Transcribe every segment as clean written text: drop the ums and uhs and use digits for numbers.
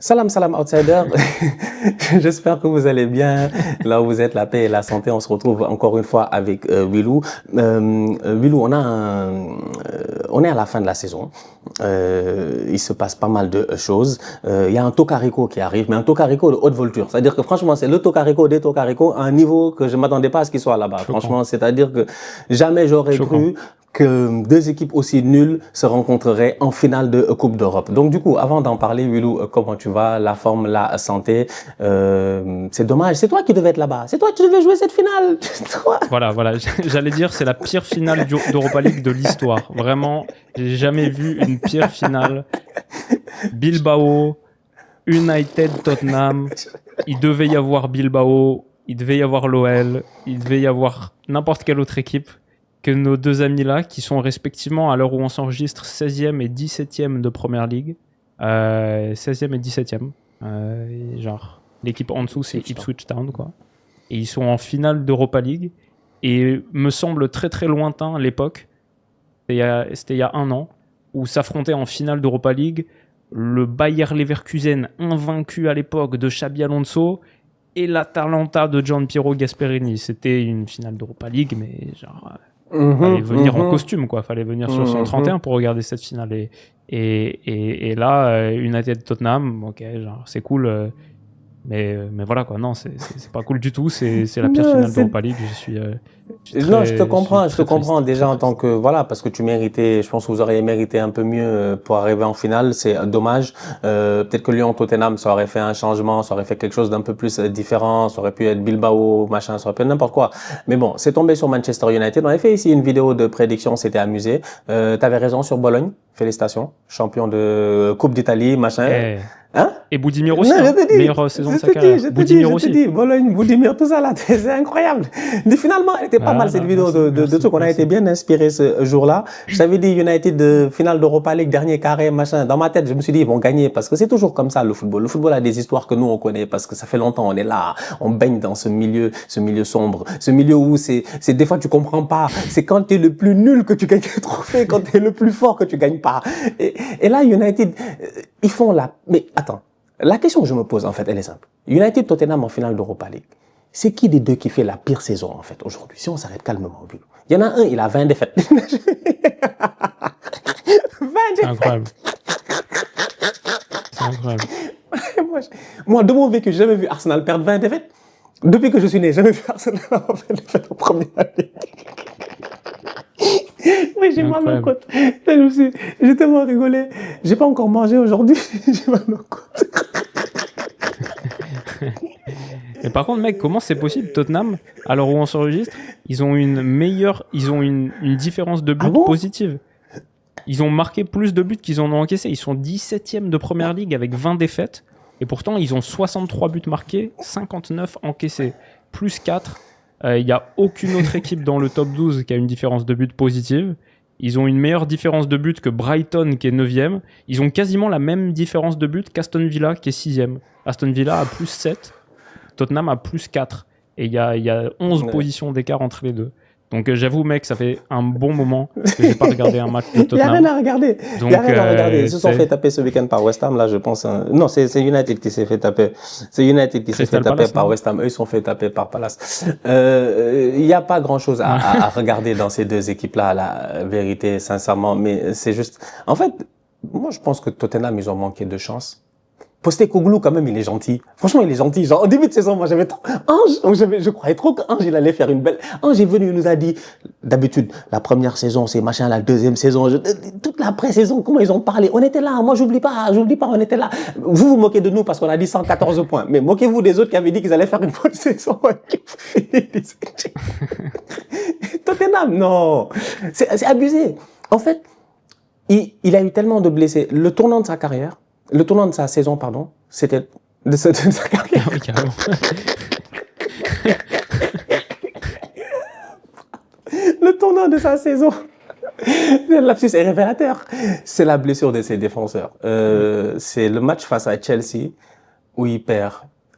Salam, salam, outsider. J'espère que vous allez bien. Là où vous êtes, la paix et la santé. On se retrouve encore une fois avec Willou. Willou, on est à la fin de la saison. Il se passe pas mal de choses. Il y a un Tocarico qui arrive, mais un Tocarico de haute volture. C'est-à-dire que franchement, c'est le Tocarico des Tocarico à un niveau que je m'attendais pas à ce qu'il soit là-bas. Franchement, c'est-à-dire que jamais j'aurais cru que deux équipes aussi nulles se rencontreraient en finale de Coupe d'Europe. Donc du coup, avant d'en parler, Willou, comment tu vas? La forme, la santé, c'est dommage. C'est toi qui devais être là-bas. C'est toi qui devais jouer cette finale. Voilà. J'allais dire, c'est la pire finale d'Europa League de l'histoire. Vraiment, j'ai jamais vu une pire finale. Bilbao, United, Tottenham. Il devait y avoir Bilbao, il devait y avoir l'OL, il devait y avoir n'importe quelle autre équipe que nos deux amis-là, qui sont respectivement, à l'heure où on s'enregistre, 16e et 17e de Première Ligue. 16e et 17e. Genre, l'équipe en dessous, c'est Ipswich Town, quoi. Et ils sont en finale d'Europa League. Et me semble très très lointain l'époque, c'était il y a un an, où s'affrontaient en finale d'Europa League le Bayer Leverkusen, invaincu à l'époque, de Xabi Alonso, et l'Atalanta de Gianpiero Gasperini. C'était une finale d'Europa League, mais genre... fallait venir en costume, quoi. Fallait venir sur son 31 pour regarder cette finale. Et là, United Tottenham, ok, genre, c'est cool. Mais voilà, quoi. Non, c'est pas cool du tout. C'est la pire finale d'Europa League. Non, je te comprends déjà en tant que, voilà, parce que tu méritais, je pense que vous auriez mérité un peu mieux pour arriver en finale. C'est dommage. Peut-être que Lyon-Tottenham, ça aurait fait un changement, ça aurait fait quelque chose d'un peu plus différent, ça aurait pu être Bilbao, machin, ça aurait pu être n'importe quoi. Mais bon, c'est tombé sur Manchester United. On avait fait ici une vidéo de prédiction, on s'était amusé. T'avais raison sur Bologne. Félicitations. Champion de Coupe d'Italie, machin. Hein? Et Boudimir aussi, meilleure saison de sa carrière. Boudimir aussi. Bologne, Boudimir, tout ça là, c'est incroyable. Mais finalement, elle était pas mal cette vidéo de trucs. On a été bien inspiré ce jour-là. Je t'avais dit United finale d'Europa League, dernier carré, machin. Dans ma tête, je me suis dit ils vont gagner parce que c'est toujours comme ça le football. Le football a des histoires que nous on connaît parce que ça fait longtemps on est là, on baigne dans ce milieu sombre, ce milieu où c'est des fois tu comprends pas. C'est quand t'es le plus nul que tu gagnes le trophée, quand t'es le plus fort que tu gagnes pas. Et là United, ils font la. Mais attends. La question que je me pose, en fait, elle est simple. United Tottenham en finale d'Europa League. C'est qui des deux qui fait la pire saison, en fait, aujourd'hui? Si on s'arrête calmement au but. Il y en a un, il a 20 défaites. 20 défaites. Incroyable. C'est incroyable. Moi, de mon vécu, j'ai jamais vu Arsenal perdre 20 défaites. Depuis que je suis né, j'ai jamais vu Arsenal avoir 20 défaites en première ligue. Oui, j'ai mal aux côtes. J'ai tellement rigolé. J'ai pas encore mangé aujourd'hui. J'ai mal aux côtes. Mais par contre, mec, comment c'est possible, Tottenham, à l'heure où on s'enregistre, ils ont une différence de but positive. Ils ont marqué plus de buts qu'ils en ont encaissé. Ils sont 17e de Première Ligue avec 20 défaites. Et pourtant, ils ont 63 buts marqués, 59 encaissés, plus 4. Il n'y a aucune autre équipe dans le top 12 qui a une différence de but positive. Ils ont une meilleure différence de but que Brighton qui est 9e. Ils ont quasiment la même différence de but qu'Aston Villa qui est 6e. Aston Villa a plus 7, Tottenham a plus 4. Et il y a 11 positions d'écart entre les deux. Donc j'avoue, mec, ça fait un bon moment que j'ai pas regardé un match de Tottenham. Il n'y a rien à regarder. Il n'y a rien à regarder. Ils se sont fait taper ce week-end par West Ham, là, je pense. Non, c'est United qui s'est fait taper. C'est United qui s'est fait taper par West Ham. Eux, ils se sont fait taper par Palace. Il n'y a pas grand-chose à regarder dans ces deux équipes-là, la vérité, sincèrement. Mais c'est juste... En fait, moi, je pense que Tottenham, ils ont manqué de chance. Postecoglou, quand même, il est gentil. Franchement, il est gentil. Genre, au début de saison, moi, j'avais trop, je croyais trop qu'Ange, il allait faire une belle, Ange est venu, il nous a dit, d'habitude, la première saison, c'est machin, la deuxième saison, toute la pré-saison, comment ils ont parlé. On était là. Moi, j'oublie pas, on était là. Vous moquez de nous parce qu'on a dit 114 points. Mais moquez-vous des autres qui avaient dit qu'ils allaient faire une bonne saison. Tottenham, non. C'est abusé. En fait, il a eu tellement de blessés. Le tournant de sa carrière, le tournant de sa saison, pardon, c'était de sa carrière. Ah oui, carrément. Le tournant de sa saison, le lapsus est révélateur. C'est la blessure de ses défenseurs. C'est le match face à Chelsea où il perd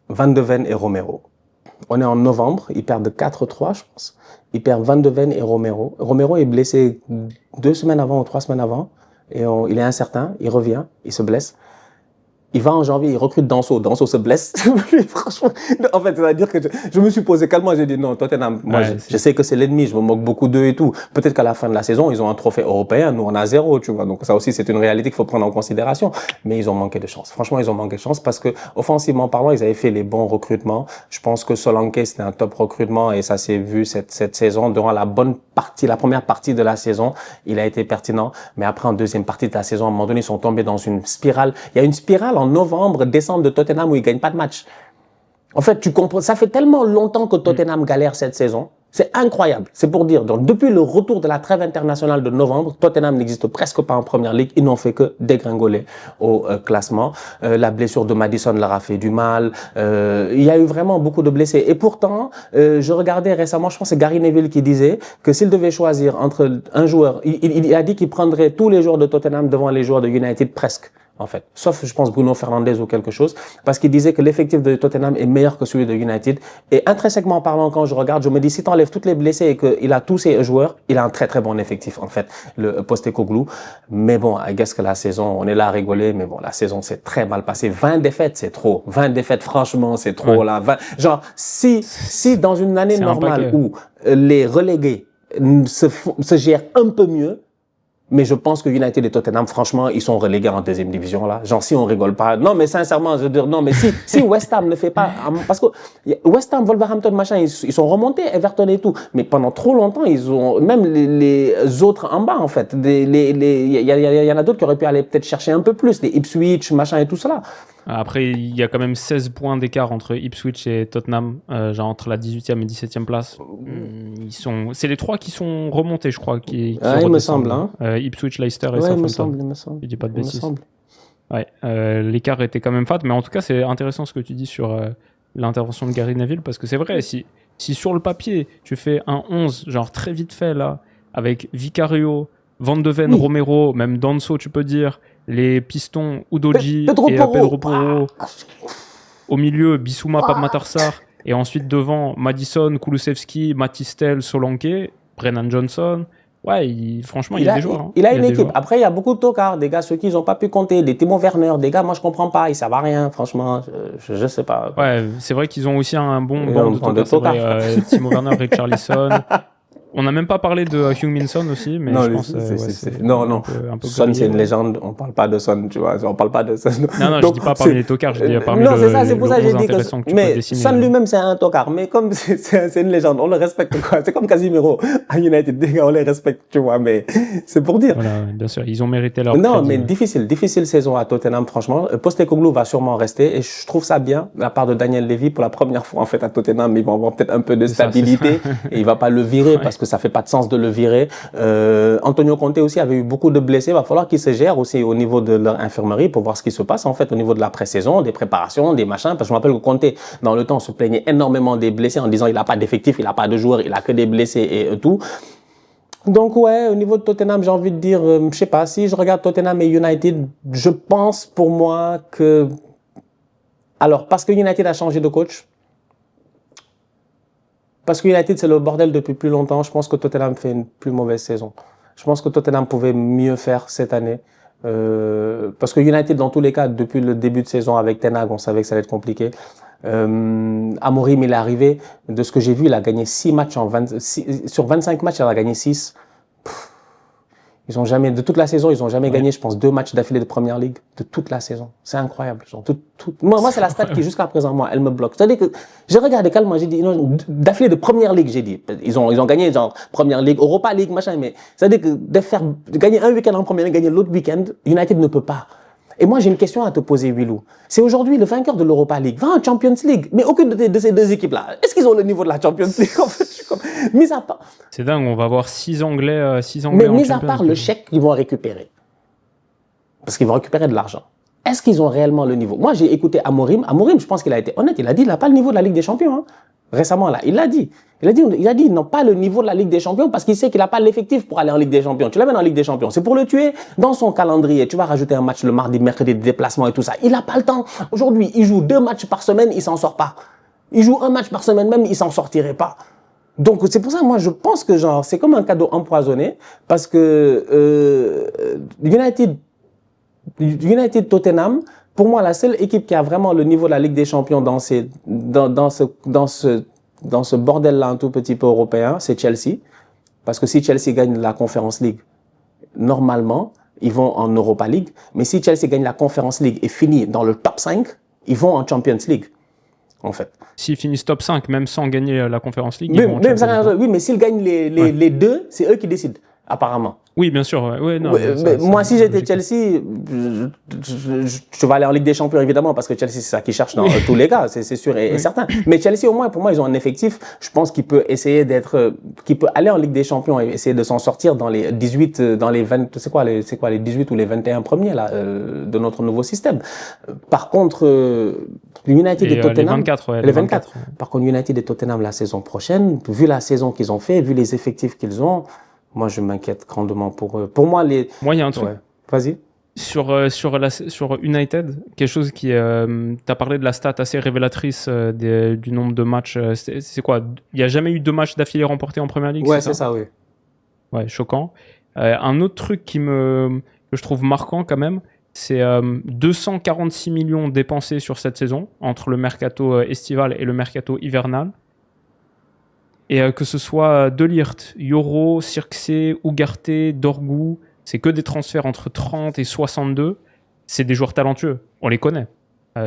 Van de Ven et Romero. On est en novembre, ils perdent 4-3, je pense. Ils perdent Van de Ven et Romero. Romero est blessé 2 semaines avant ou 3 semaines avant. Et il est incertain, il revient, il se blesse. Il va en janvier, il recrute Danso. Danso se blesse. Franchement, en fait, c'est-à-dire que je me suis posé calmement, j'ai dit non, Tottenham, moi, je sais que c'est l'ennemi, je me moque beaucoup d'eux et tout. Peut-être qu'à la fin de la saison, ils ont un trophée européen, nous on a 0, tu vois. Donc ça aussi, c'est une réalité qu'il faut prendre en considération. Mais ils ont manqué de chance. Franchement, ils ont manqué de chance parce que, offensivement parlant, ils avaient fait les bons recrutements. Je pense que Solanke, c'était un top recrutement et ça s'est vu cette saison. Durant la première partie de la saison, il a été pertinent. Mais après, en deuxième partie de la saison, à un moment donné, ils sont tombés dans une spirale. Il y a une spirale en novembre, décembre de Tottenham où ils gagnent pas de match. En fait, tu comprends, ça fait tellement longtemps que Tottenham galère cette saison. C'est incroyable. C'est pour dire, donc, depuis le retour de la trêve internationale de novembre, Tottenham n'existe presque pas en première ligue. Ils n'ont fait que dégringoler au classement. La blessure de Maddison leur a fait du mal. Il y a eu vraiment beaucoup de blessés. Et pourtant, je regardais récemment, je pense que c'est Gary Neville qui disait que s'il devait choisir entre un joueur, il a dit qu'il prendrait tous les joueurs de Tottenham devant les joueurs de United presque. En fait, sauf je pense Bruno Fernandes ou quelque chose, parce qu'il disait que l'effectif de Tottenham est meilleur que celui de United. Et intrinsèquement parlant, quand je regarde, je me dis si t'enlèves toutes les blessés et qu'il a tous ses joueurs, il a un très très bon effectif en fait, le Postecoglou. Mais bon, I guess que la saison, on est là à rigoler, mais bon, la saison s'est très mal passée. 20 défaites, c'est trop. 20 défaites, franchement, c'est trop là. 20... Genre, si dans une année normale où les relégués se gèrent un peu mieux, mais je pense que United et Tottenham, franchement, ils sont relégués en deuxième division, là. Genre, si on rigole pas. Non, mais sincèrement, je veux dire, non, mais si West Ham ne fait pas, parce que West Ham, Wolverhampton, machin, ils sont remontés, Everton et tout. Mais pendant trop longtemps, ils ont, même les autres en bas, en fait. Il y en a d'autres qui auraient pu aller peut-être chercher un peu plus, les Ipswich, machin et tout cela. Après, il y a quand même 16 points d'écart entre Ipswich et Tottenham, genre entre la 18e et 17e place. C'est les trois qui sont remontés, je crois. Qui il me semble. Hein. Ipswich, Leicester et Southampton. Il me semble. Je dis pas de bêtises. Ouais, l'écart était quand même fat, mais en tout cas, c'est intéressant ce que tu dis sur l'intervention de Gary Neville, parce que c'est vrai, si sur le papier, tu fais un 11, genre très vite fait, là, avec Vicario, Van de Ven, Romero, même Danso, tu peux dire, les pistons Udogie et Pedro Porro. Au milieu, Bissouma, Pape Matar Sarr. Et ensuite, devant, Maddison, Kulusevski, Matistel, Solanke, Brennan Johnson. Ouais, franchement, il y a des joueurs. Hein. Il a une équipe. Après, il y a beaucoup de tocards, des gars, ceux qui n'ont pas pu compter, des Timo Werner, des gars, moi, je comprends pas, ils savent à rien, franchement, je sais pas. Ouais, c'est vrai qu'ils ont aussi un bon banc de tocards. Timo Werner, Richarlison. On n'a même pas parlé de Heung-min Son aussi, mais je pense non. Un peu Son, c'est une légende. On parle pas de Son, tu vois. On parle pas de Son. Non, donc, je dis pas parmi les tocards, je dis parmi non, c'est ça, c'est pour ça que j'ai dit que mais Son lui-même, c'est un tocard. Mais comme c'est une légende, on le respecte, quoi. C'est comme Casemiro à United. Des gars, on les respecte, tu vois. Mais c'est pour dire. Voilà, bien sûr, ils ont mérité leur non, mais difficile saison à Tottenham, franchement. Postecoglou va sûrement rester et je trouve ça bien de la part de Daniel Levy pour la première fois, en fait, à Tottenham. Ils vont avoir peut-être un peu de stabilité et il va pas le virer parce que ça fait pas de sens de le virer. Antonio Conte aussi avait eu beaucoup de blessés. Il va falloir qu'ils se gèrent aussi au niveau de leur infirmerie pour voir ce qui se passe en fait au niveau de la pré-saison, des préparations, des machins. Parce que je me rappelle que Conte, dans le temps, se plaignait énormément des blessés en disant il n'a pas d'effectif, il n'a pas de joueurs, il a que des blessés et tout. Donc ouais, au niveau de Tottenham, j'ai envie de dire, je sais pas, si je regarde Tottenham et United, je pense pour moi que... Alors, parce que United a changé de coach, parce que United, c'est le bordel depuis plus longtemps. Je pense que Tottenham fait une plus mauvaise saison. Je pense que Tottenham pouvait mieux faire cette année. Parce que United, dans tous les cas, depuis le début de saison avec Ten Hag, on savait que ça allait être compliqué. Amorim, il est arrivé. De ce que j'ai vu, il a gagné 6 matchs sur 25 matchs, il a gagné 6. Ils ont jamais, de toute la saison, ils ont jamais gagné, je pense, 2 matchs d'affilée de Première Ligue de toute la saison. C'est incroyable. Genre, moi, c'est la stat qui, jusqu'à présent, moi, elle me bloque. C'est-à-dire que, j'ai regardé calmement, j'ai dit, non, d'affilée de Première Ligue, j'ai dit. Ils ont gagné, genre, Première Ligue, Europa League, machin, mais, c'est-à-dire que de gagner un week-end en Première Ligue, gagner l'autre week-end, United ne peut pas. Et moi, j'ai une question à te poser, Willou. C'est aujourd'hui le vainqueur de l'Europa League va en Champions League. Mais aucune de ces deux équipes-là, est-ce qu'ils ont le niveau de la Champions League? En fait, je suis comme, mis à part. C'est dingue, on va avoir 6 Anglais mais mis à part le chèque qu'ils vont récupérer. Parce qu'ils vont récupérer de l'argent. Est-ce qu'ils ont réellement le niveau? Moi, j'ai écouté Amorim. Amorim, je pense qu'il a été honnête. Il a dit, il n'a pas le niveau de la Ligue des Champions, hein. Récemment, là. Il l'a dit. Il a dit, ils n'ont pas le niveau de la Ligue des Champions parce qu'il sait qu'il n'a pas l'effectif pour aller en Ligue des Champions. Tu l'amènes en Ligue des Champions. C'est pour le tuer dans son calendrier. Tu vas rajouter un match le mardi, mercredi, de déplacement et tout ça. Il n'a pas le temps. Aujourd'hui, il joue 2 matchs par semaine, il s'en sort pas. Il joue 1 match par semaine même, il s'en sortirait pas. Donc, c'est pour ça, moi, je pense que genre, c'est comme un cadeau empoisonné parce que, United Tottenham, pour moi, la seule équipe qui a vraiment le niveau de la Ligue des Champions dans ce bordel-là un tout petit peu européen, c'est Chelsea. Parce que si Chelsea gagne la Conference League, normalement, ils vont en Europa League. Mais si Chelsea gagne la Conference League et finit dans le top 5, ils vont en Champions League, en fait. S'ils finissent top 5, même sans gagner la Conference League, ils vont en Champions League. Oui, mais s'ils gagnent les deux, c'est eux qui décident, apparemment. Oui, bien sûr. Ouais, non, moi, si j'étais Chelsea, je vais aller en Ligue des Champions, évidemment, parce que Chelsea, c'est ça qu'ils cherchent dans tous les cas, c'est sûr et certain. Mais Chelsea, au moins, pour moi, ils ont un effectif, je pense qu'il peut essayer qu'il peut aller en Ligue des Champions et essayer de s'en sortir dans les 18, dans les 20, c'est quoi, les 18 ou les 21 premiers, là, de notre nouveau système. Par contre, United et Tottenham. Les 24. Par contre, United et Tottenham la saison prochaine, vu la saison qu'ils ont fait, vu les effectifs qu'ils ont, moi, je m'inquiète grandement pour eux. Pour moi, Moi, il y a un truc. Ouais. Vas-y. Sur United, quelque chose qui... tu as parlé de la stat assez révélatrice du nombre de matchs. C'est quoi? Il n'y a jamais eu 2 matchs d'affilée remportés en Première Ligue? Ouais, c'est ça, oui. Ouais, choquant. Un autre truc que je trouve marquant quand même, c'est 246 millions dépensés sur cette saison, entre le mercato estival et le mercato hivernal. Et que ce soit De Ligt, Yoro, Cirkzee, Ugarte, Dorgu, c'est que des transferts entre 30 et 62. C'est des joueurs talentueux, on les connaît.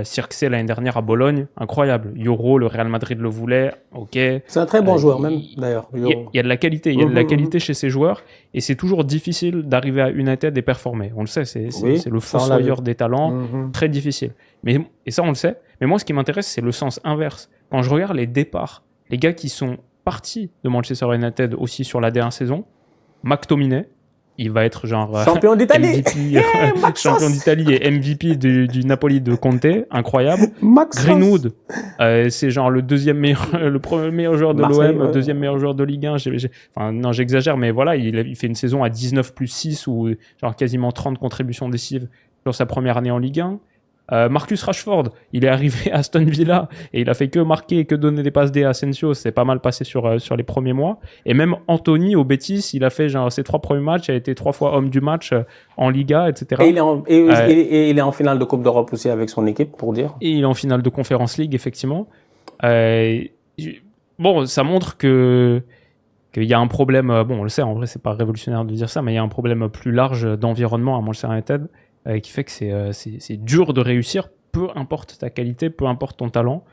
Cirkzee l'année dernière à Bologne, incroyable. Yoro, le Real Madrid le voulait, ok. C'est un très bon joueur même, d'ailleurs. Il y a de la qualité, il y a de la qualité chez ces joueurs. Et c'est toujours difficile d'arriver à United et performer. On le sait, c'est le fossoyeur des talents, très difficile. Et ça, on le sait. Mais moi, ce qui m'intéresse, c'est le sens inverse. Quand je regarde les départs, les gars qui sont partie de Manchester United aussi sur la dernière saison, McTominay, il va être genre champion d'Italie, champion d'Italie et MVP du Napoli de Conte, incroyable. Maxence. Greenwood, c'est genre le premier meilleur joueur de l'OM, deuxième meilleur joueur de Ligue 1. Non, j'exagère, mais voilà, il fait une saison à 19 plus 6 ou genre quasiment 30 contributions décisives sur sa première année en Ligue 1. Marcus Rashford, il est arrivé à Aston Villa et il a fait que marquer et que donner des passes D à Asensio. C'est pas mal passé sur les premiers mois. Et même Anthony au Betis, il a fait genre ses 3 premiers matchs, il a été 3 fois homme du match en Liga, etc. Et il est en finale de Coupe d'Europe aussi avec son équipe, pour dire. Et il est en finale de Conference League, effectivement. Bon, ça montre qu'il y a un problème. Bon, on le sait, en vrai, c'est pas révolutionnaire de dire ça, mais il y a un problème plus large d'environnement à Manchester United. Qui fait que c'est dur de réussir, peu importe ta qualité, peu importe ton talent.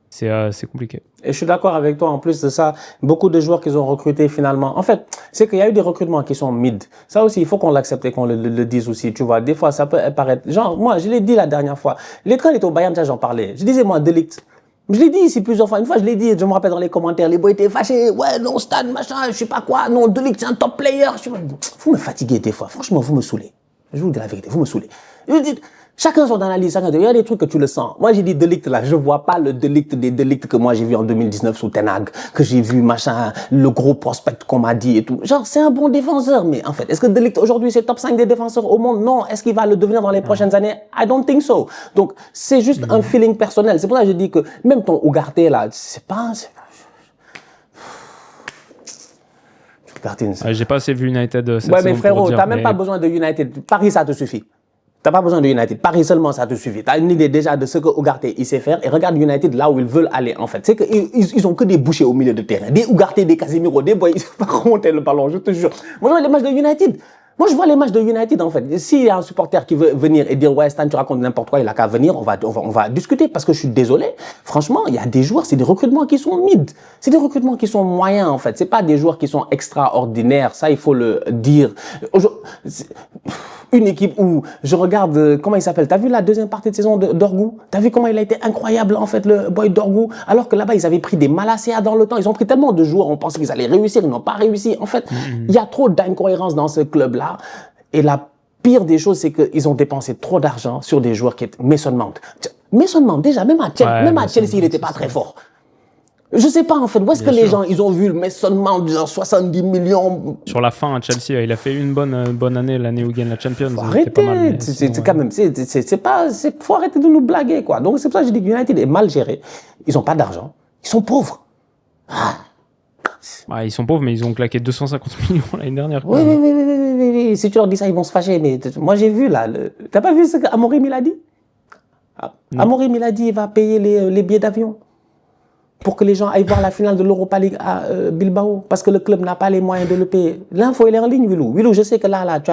C'est compliqué. Et je suis d'accord avec toi. En plus de ça, beaucoup de joueurs qu'ils ont recrutés finalement. En fait, c'est qu'il y a eu des recrutements qui sont mid. Ça aussi, il faut qu'on l'accepte et qu'on le dise aussi. Tu vois, des fois, ça peut paraître... Genre, moi, je l'ai dit la dernière fois. Quand il était au Bayern, j'en parlais. Je disais, moi, De Ligt. Je l'ai dit ici plusieurs fois. Une fois, je l'ai dit, je me rappelle dans les commentaires, les boys étaient fâchés. Ouais, non, Stan, machin, je sais pas quoi. Non, De Ligt, c'est un top player. Vous me fatiguez des fois. Franchement, vous me saoulez. Je vous dis la vérité, vous me saoulez. Je dis, chacun son analyse, il y a des trucs que tu le sens. Moi, j'ai dit De Ligt là, je vois pas le De Ligt que moi j'ai vu en 2019 sous Ten Hag, que j'ai vu, machin, le gros prospect qu'on m'a dit et tout. Genre, c'est un bon défenseur, mais en fait, est-ce que De Ligt aujourd'hui c'est top 5 des défenseurs au monde? Non. Est-ce qu'il va le devenir dans les prochaines années? I don't think so. Donc, c'est juste un feeling personnel. C'est pour ça que je dis que même ton Ugarte là, c'est pas... J'ai pas assez vu United cette ouais, mais saison frérot, t'as même pas besoin de United. Paris, ça te suffit. T'as pas besoin de United. Paris seulement, ça te suffit. T'as une idée déjà de ce que Ugarte, il sait faire. Et regarde United là où ils veulent aller, en fait. C'est qu'ils ont que des bouchers au milieu de terrain. Des Ugarte, des Casemiro, des boys. Ils savent pas remonter le ballon, je te jure. Moi, je vois les matchs de United. Moi, je vois les matchs de United, en fait. S'il y a un supporter qui veut venir et dire, ouais, Stan, tu racontes n'importe quoi, il a qu'à venir, on va discuter. Parce que je suis désolé. Franchement, il y a des joueurs, c'est des recrutements qui sont mid. C'est des recrutements qui sont moyens, en fait. C'est pas des joueurs qui sont extraordinaires. Ça, il faut le dire. Une équipe où je regarde, comment il s'appelle? T'as vu la deuxième partie de saison d'Orgu? T'as vu comment il a été incroyable, en fait, le boy d'Orgu? Alors que là-bas, ils avaient pris des Malasia dans le temps. Ils ont pris tellement de joueurs, on pensait qu'ils allaient réussir, ils n'ont pas réussi. En fait, il y a trop d'incohérences dans ce club-là. Et la pire des choses, c'est qu'ils ont dépensé trop d'argent sur des joueurs qui étaient Mason Mount. Mason Mount, déjà, même à Chelsea, il n'était pas très fort. Je sais pas, en fait, où est-ce que les gens, ils ont vu le Mason Mount, genre 70 millions. Sur la fin, à Chelsea, il a fait une bonne année, l'année où il gagne la Champions. Faut arrêter. C'est quand même, faut arrêter de nous blaguer, quoi. Donc, c'est pour ça que je dis que United est mal géré. Ils ont pas d'argent. Ils sont pauvres. Ils sont pauvres, mais ils ont claqué 250 millions l'année dernière. Oui. Si tu leur dis ça, ils vont se fâcher. Mais moi, j'ai vu, là, t'as pas vu ce qu'Amorim, il a dit? Amorim, il a dit qu'il va payer les billets d'avion pour que les gens aillent voir la finale de l'Europa League à Bilbao, parce que le club n'a pas les moyens de le payer. L'info, elle est en ligne, Wilou. Wilou, je sais que là, tu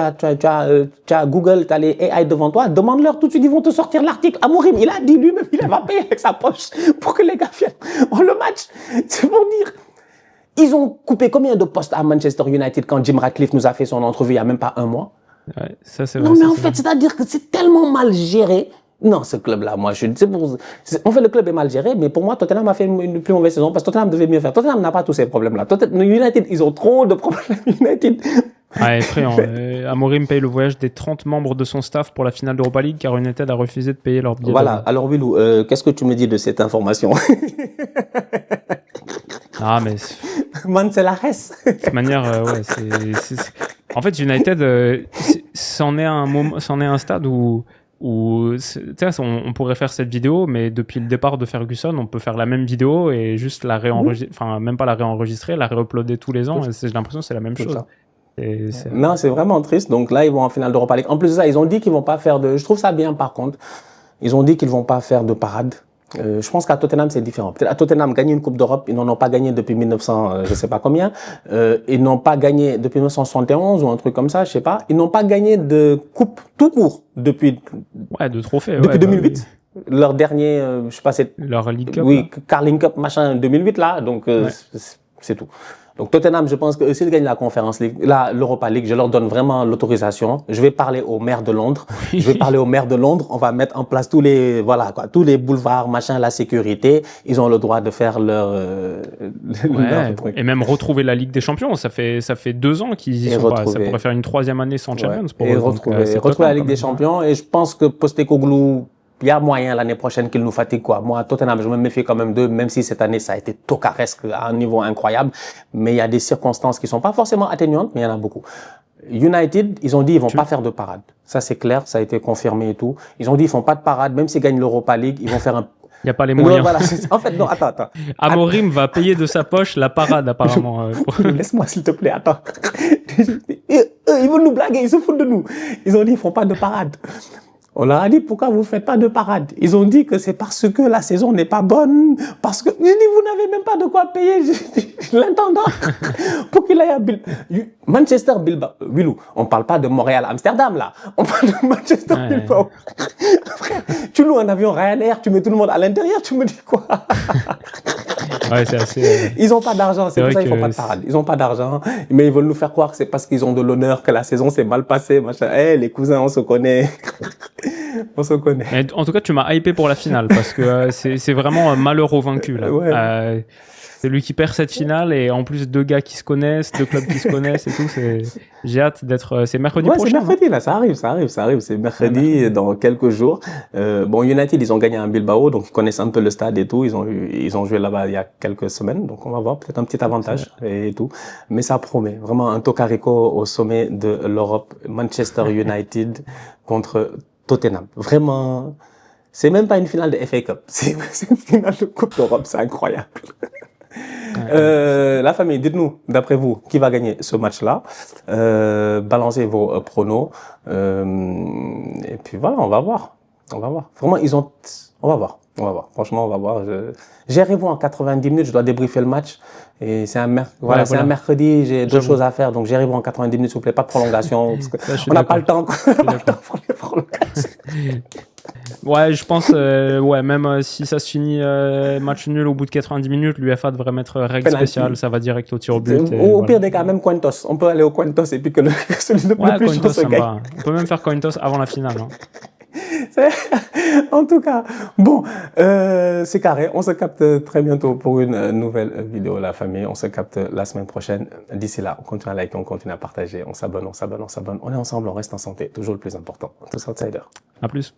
as Google, tu as les AI devant toi. Demande-leur tout de suite, ils vont te sortir l'article. Amorim, il a dit lui-même, il va payer avec sa poche pour que les gars viennent voir le match. C'est pour dire. Ils ont coupé combien de postes à Manchester United quand Jim Ratcliffe nous a fait son entrevue il n'y a même pas un mois? Ouais, ça, c'est vrai. Non, mais en fait, c'est-à-dire que c'est tellement mal géré. Non, ce club-là, moi, en fait, le club est mal géré, mais pour moi, Tottenham a fait une plus mauvaise saison parce que Tottenham devait mieux faire. Tottenham n'a pas tous ces problèmes-là. United, ils ont trop de problèmes. United. Ah, effrayant. Amorim paye le voyage des 30 membres de son staff pour la finale d'Europa League car United a refusé de payer leur billet. Voilà. Alors, Willou, qu'est-ce que tu me dis de cette information? Ah, mais. Man, c'est la res. De toute manière, ouais, En fait, United, c'en est un stade où on pourrait faire cette vidéo, mais depuis le départ de Ferguson, on peut faire la même vidéo et juste la réenregistrer, enfin, même pas la réenregistrer, la réuploader tous les ans. Et j'ai l'impression que c'est la même chose. Non, c'est vraiment triste. Donc là, ils vont en finale d'Europa League. En plus de ça, ils ont dit qu'ils vont pas faire de... Je trouve ça bien, par contre. Ils ont dit qu'ils vont pas faire de parade. Je pense qu'à Tottenham, c'est différent. Peut-être à Tottenham, gagner une Coupe d'Europe, ils n'en ont pas gagné depuis 1900, je sais pas combien. Ils n'ont pas gagné depuis 1971 ou un truc comme ça, je sais pas. Ils n'ont pas gagné de coupe tout court depuis... Ouais, de trophées. Depuis 2008. Leur dernier, je sais pas, c'est... Leur League Cup. Oui, Carling Cup, machin, 2008, là. Donc, c'est tout. Donc Tottenham, je pense que s'ils gagnent la Conference League, l'Europa League, je leur donne vraiment l'autorisation. Je vais parler au maire de Londres. On va mettre en place tous les boulevards, machin, la sécurité. Ils ont le droit de faire leur truc. Et même retrouver la Ligue des Champions. Ça fait 2 ans qu'ils y sont pas. Ça pourrait faire une 3e année sans Champions. Et retrouver la Ligue des Champions. Et je pense que Postecoglou, il y a moyen l'année prochaine qu'il nous fatigue, quoi. Moi, Tottenham, je me méfie quand même d'eux, même si cette année, ça a été tocaresque à un niveau incroyable. Mais il y a des circonstances qui sont pas forcément atteignantes, mais il y en a beaucoup. United, ils ont dit ils vont pas faire de parade. Ça, c'est clair, ça a été confirmé et tout. Ils ont dit ils font pas de parade, même s'ils gagnent l'Europa League, ils vont faire un... Il n'y a pas les moyens. Non, voilà, en fait, non, attends. Amorim va payer de sa poche la parade, apparemment. Laisse-moi, s'il te plaît, attends. Ils vont nous blaguer, ils se foutent de nous. Ils ont dit ils font pas de parade. On leur a dit, pourquoi vous faites pas de parade? Ils ont dit que c'est parce que la saison n'est pas bonne, parce que, j'ai dit, vous n'avez même pas de quoi payer l'intendant pour qu'il aille à Manchester, Bilbao. Willou, on parle pas de Montréal, Amsterdam, là. On parle de Manchester, Bilbao. Frère, tu loues un avion Ryanair, tu mets tout le monde à l'intérieur, tu me dis quoi? Ouais, c'est assez... Ils ont pas d'argent, c'est pour ça qu'ils font pas de parade. Ils ont pas d'argent, mais ils veulent nous faire croire que c'est parce qu'ils ont de l'honneur que la saison s'est mal passée, machin. Les cousins, on se connaît. On se connaît. Mais en tout cas, tu m'as hypé pour la finale parce que c'est vraiment un malheur au vaincu, là. Ouais. C'est lui qui perd cette finale et en plus 2 gars qui se connaissent, 2 clubs qui se connaissent et tout. J'ai hâte d'être... C'est mercredi prochain. C'est mercredi, là. Ça arrive. C'est mercredi dans quelques jours. United, ils ont gagné à Bilbao, donc ils connaissent un peu le stade et tout. Ils ont joué là-bas il y a quelques semaines, donc on va voir peut-être un petit avantage et tout. Mais ça promet. Vraiment un Tocarico au sommet de l'Europe. Manchester United contre Tottenham. Vraiment, c'est même pas une finale de FA Cup. C'est une finale de Coupe d'Europe. C'est incroyable. La famille, dites-nous, d'après vous, qui va gagner ce match-là. Balancez vos pronos. Et puis voilà, on va voir. Vraiment, on va voir. Franchement, on va voir. Gérez-vous en 90 minutes, je dois débriefer le match. Et c'est un mercredi, j'ai 2 choses à faire. Donc, gérez-vous en 90 minutes, s'il vous plaît. Pas de prolongation. Parce que on n'a pas le temps. Pour les prolongations. Ouais, je pense, même si ça se finit match nul au bout de 90 minutes, l'UEFA devrait mettre règle spéciale, ça va direct au tir au but. Au pire des cas, même Cointos. On peut aller au Cointos et puis que celui de plus chanceux gagne. On peut même faire Cointos avant la finale. Hein. En tout cas, bon, c'est carré. On se capte très bientôt pour une nouvelle vidéo, la famille. On se capte la semaine prochaine. D'ici là, on continue à liker, on continue à partager. On s'abonne. On est ensemble, on reste en santé. Toujours le plus important. Tous outsiders. À plus.